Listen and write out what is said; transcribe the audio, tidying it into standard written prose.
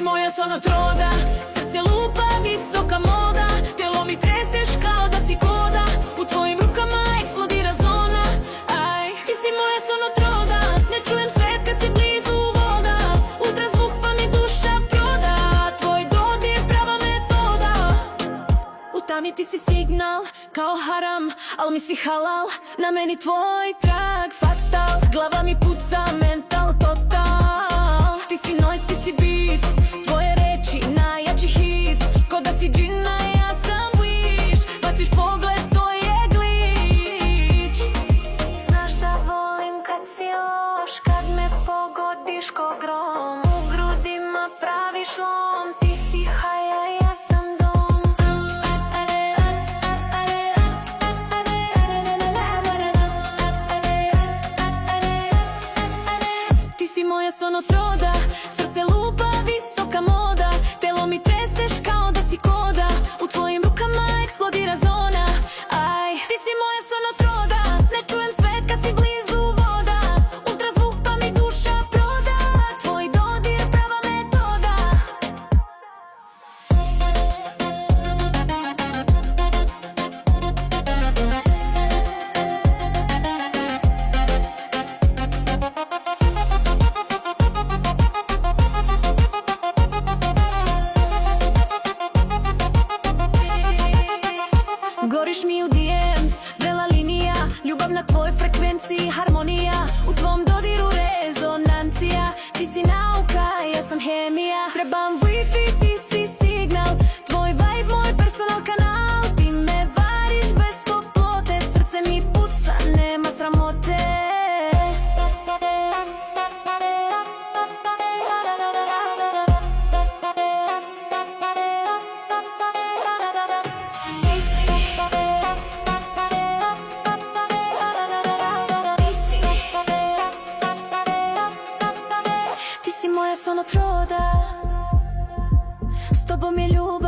moja sonotroda, srce lupa, visoka moda. Telo mi treseš kao da si koda, u tvojim rukama eksplodira zona. Aj, ti si moja sonotroda, ne čujem svet kad si blizu voda. Ultrazvuk pa mi duša proda, tvoj dodir prava metoda. U tami ti si signal, kao haram, al mi si halal. Na meni tvoj trag, fatal, glava mi puca, mental total. Ti si noise, ti si beat, tvoje reči najjači hit. Ko da si džina, ja sam wish, baciš pogled, to je glitch. Znaš da volim kad si loš, kad me pogodiš ko grom. U grudima praviš lom, ti si haja, ja sam dom. Ti si moja sonotroda, srce lupa, visoka moda. Telo mi treseš kao da si koda, u tvojim rukama eksplodira zona. Aj, ti si moja sonotroda, ne čujem svet kad si blizu voda. Ultrazvuk pa mi duša proda, tvoj dodir prava metoda. Goriš mi u DMs, vrela linija, ljubav na tvojoj frekvenciji, harmonija. U tvom dodiru rezonancija, ti si nauka, ja sam hemija. Trebam wifi, ti si signal, tvoj vibe, moj personal kanal. Ti me variš bez toplote, srce mi puca, nema sramote. Ti si moja sonotroda, s tobom je ljubav.